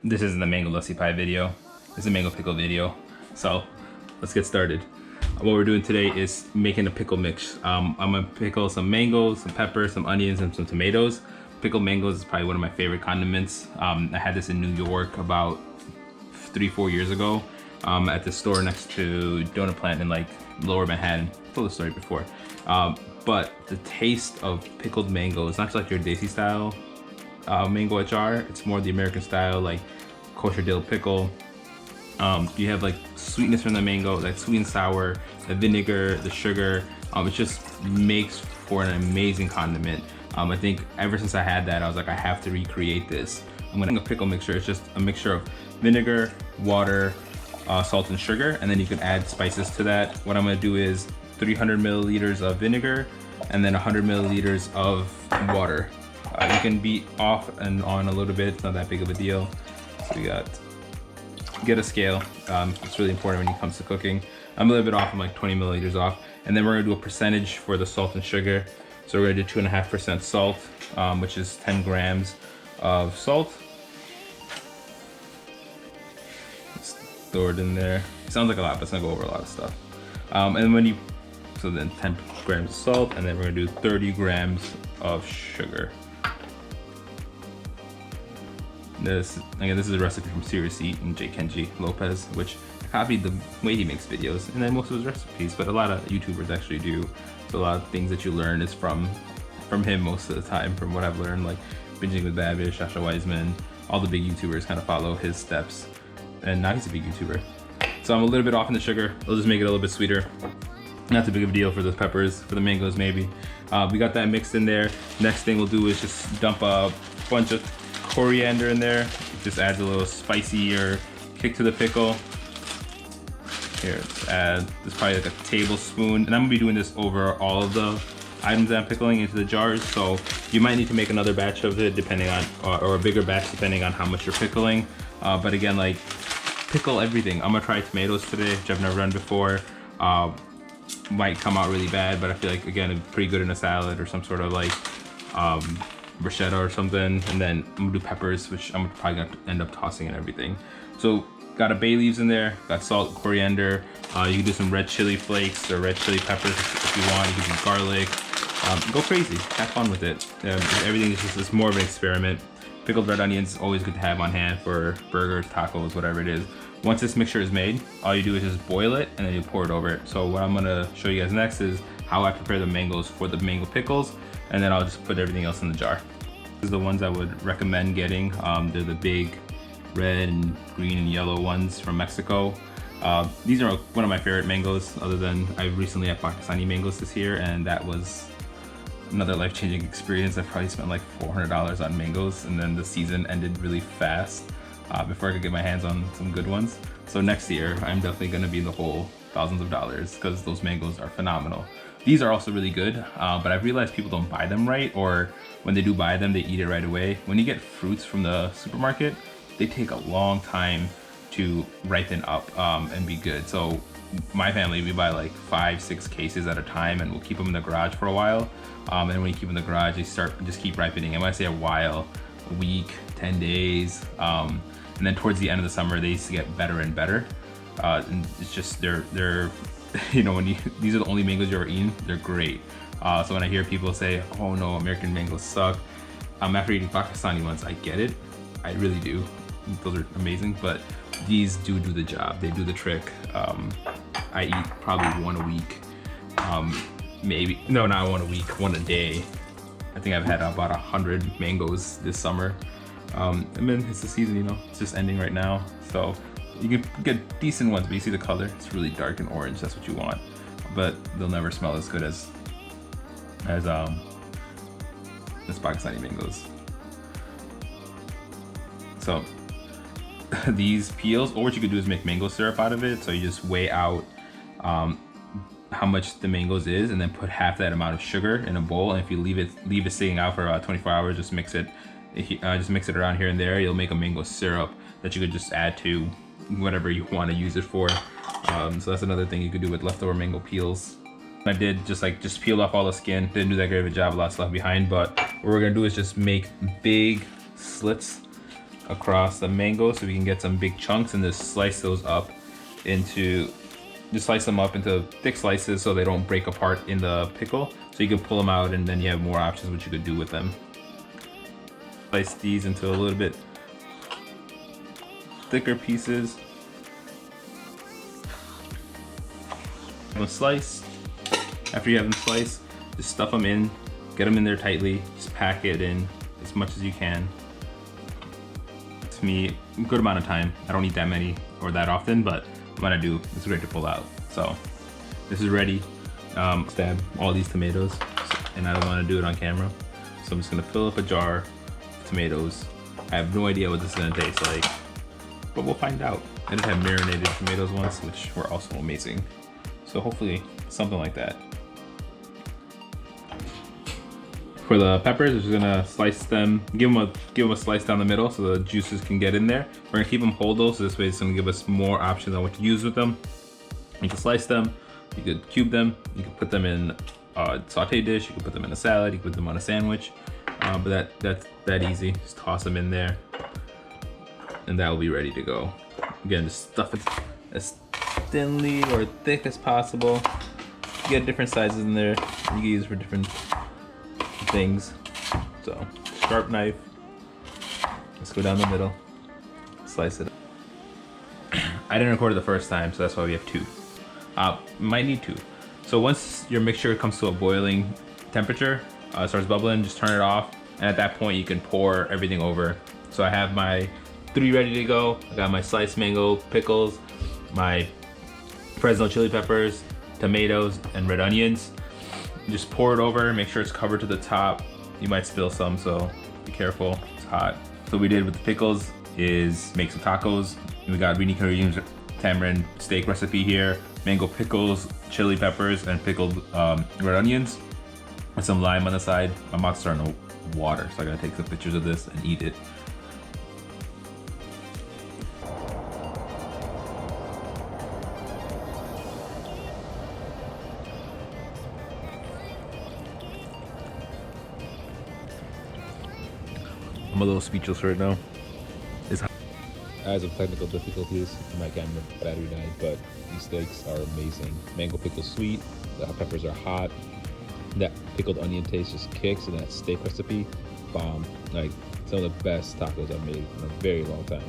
This isn't the mango lassi pie video. It's a mango pickle video. So let's get started. What we're doing today is making a pickle mix. I'm gonna pickle some mangoes, some peppers, some onions, and some tomatoes. Pickled mangoes is probably one of my favorite condiments. I had this in New York about 3-4 years ago at the store next to Donut Plant in like Lower Manhattan. I've told the story before. But the taste of pickled mango is not just like your Desi style mango achar. It's more the American style, like kosher dill pickle. You have like sweetness from the mango, like sweet and sour, the vinegar, the sugar. It just makes for an amazing condiment. I think ever since I had that, I was like, I have to recreate this. I'm gonna make a pickle mixture. It's just a mixture of vinegar, water, salt, and sugar, and then you can add spices to that. What I'm gonna do is 300 milliliters of vinegar and then 100 milliliters of water. You can beat off and on a little bit. It's not that big of a deal. So we get a scale. It's really important when it comes to cooking. I'm a little bit off. I'm like 20 milliliters off. And then we're gonna do a percentage for the salt and sugar. So we're gonna do 2.5% salt, which is 10 grams of salt. Let's throw it in there. It sounds like a lot, but it's gonna go over a lot of stuff. So then 10 grams of salt, and then we're gonna do 30 grams of sugar. This is a recipe from Serious Eat and J. Kenji Lopez, which I copied the way he makes videos, and then most of his recipes, but a lot of YouTubers actually do. So a lot of things that you learn is from him most of the time, from what I've learned, like Binging with Babish, Sasha Weisman, all the big YouTubers kind of follow his steps. And now he's a big YouTuber. So I'm a little bit off in the sugar. I'll just make it a little bit sweeter. Not too big of a deal for the peppers, for the mangoes maybe. We got that mixed in there. Next thing we'll do is just dump a bunch of coriander in there. It just adds a little spicier kick to the pickle. Here, let's add, this is probably like a tablespoon. And I'm gonna be doing this over all of the items that I'm pickling into the jars. So you might need to make another batch of it depending on, or a bigger batch depending on how much you're pickling. But again, like pickle everything. I'm gonna try tomatoes today, which I've never done before. Might come out really bad, but I feel like, again, it's pretty good in a salad or some sort of like bruschetta or something. And then I'm gonna do peppers, which I'm probably gonna end up tossing in everything. So got a bay leaves in there, got salt, coriander. You can do some red chili flakes or red chili peppers if you want. You can do garlic. Go crazy, have fun with it. Everything is just more of an experiment. Pickled red onions, always good to have on hand for burgers, tacos, whatever it is. Once this mixture is made, all you do is just boil it and then you pour it over it. So what I'm gonna show you guys next is how I prepare the mangoes for the mango pickles, and then I'll just put everything else in the jar. These are the ones I would recommend getting. They're the big red and green and yellow ones from Mexico. These are one of my favorite mangoes, other than I recently had Pakistani mangoes this year, and that was another life-changing experience. I probably spent like $400 on mangoes, and then the season ended really fast before I could get my hands on some good ones. So next year, I'm definitely gonna be in the hole thousands of dollars because those mangoes are phenomenal. These are also really good, but I've realized people don't buy them right, or when they do buy them, they eat it right away. When you get fruits from the supermarket, they take a long time to ripen up and be good. So my family, we buy like 5-6 cases at a time, and we'll keep them in the garage for a while. And when you keep them in the garage, they just keep ripening. And when I say a while, a week, 10 days. And then towards the end of the summer, they used to get better and better. And it's just, they're you know, these are the only mangoes you've ever eaten, they're great. So when I hear people say, oh no, American mangoes suck, after eating Pakistani ones, I get it. I really do. Those are amazing, but these do the job. They do the trick. I eat probably one a week. Maybe, no, not one a week, one a day. I think I've had about 100 mangoes this summer. And then it's the season, you know, it's just ending right now. So you can get decent ones, but you see the color, it's really dark and orange, that's what you want. But they'll never smell as good as Pakistani mangoes. So these peels, or what you could do is make mango syrup out of it. So you just weigh out how much the mangoes is, and then put half that amount of sugar in a bowl. And if you leave it sitting out for about 24 hours, just mix it around here and there. You'll make a mango syrup that you could just add to whatever you want to use it for. So that's another thing you could do with leftover mango peels. I did just peel off all the skin. Didn't do that great of a job, a lot left behind. But what we're gonna do is just make big slits across the mango so we can get some big chunks, and just slice those up into, just slice them up into thick slices so they don't break apart in the pickle. So you can pull them out and then you have more options what you could do with them. Slice these into a little bit thicker pieces. Have them sliced. After you have them sliced, just stuff them in, get them in there tightly, just pack it in as much as you can. To me, a good amount of time. I don't eat that many or that often, but when I do, it's great to pull out. So this is ready. Stab all these tomatoes, and I don't want to do it on camera. So I'm just gonna fill up a jar of tomatoes. I have no idea what this is gonna taste like, but we'll find out. I did have marinated tomatoes once, which were also amazing. So hopefully something like that. For the peppers, we're just gonna slice them, give them a slice down the middle so the juices can get in there. We're gonna keep them whole though, so this way it's gonna give us more options on what to use with them. You can slice them, you could cube them, you can put them in a saute dish, you can put them in a salad, you can put them on a sandwich. But that's that easy. Just toss them in there, and that will be ready to go. Again, just stuff it as thinly or thick as possible. You get different sizes in there. You can use for different things. So, sharp knife. Let's go down the middle. Slice it. I didn't record it the first time, so that's why we have two. Might need two. So once your mixture comes to a boiling temperature, starts bubbling, just turn it off. And at that point, you can pour everything over. So I have my 3 ready to go. I got my sliced mango pickles, my Fresno chili peppers, tomatoes, and red onions. Just pour it over, make sure it's covered to the top. You might spill some, so be careful, it's hot. So what we did with the pickles is make some tacos. We got Vinegar tamarind steak recipe here, mango pickles, chili peppers, and pickled red onions, with some lime on the side. My mouth's starting to water, so I gotta take some pictures of this and eat it. I'm a little speechless right now. As of technical difficulties, my camera battery died, but these steaks are amazing. Mango pickle sweet, the peppers are hot, that pickled onion taste just kicks, and that steak recipe, bomb. Like, some of the best tacos I've made in a very long time.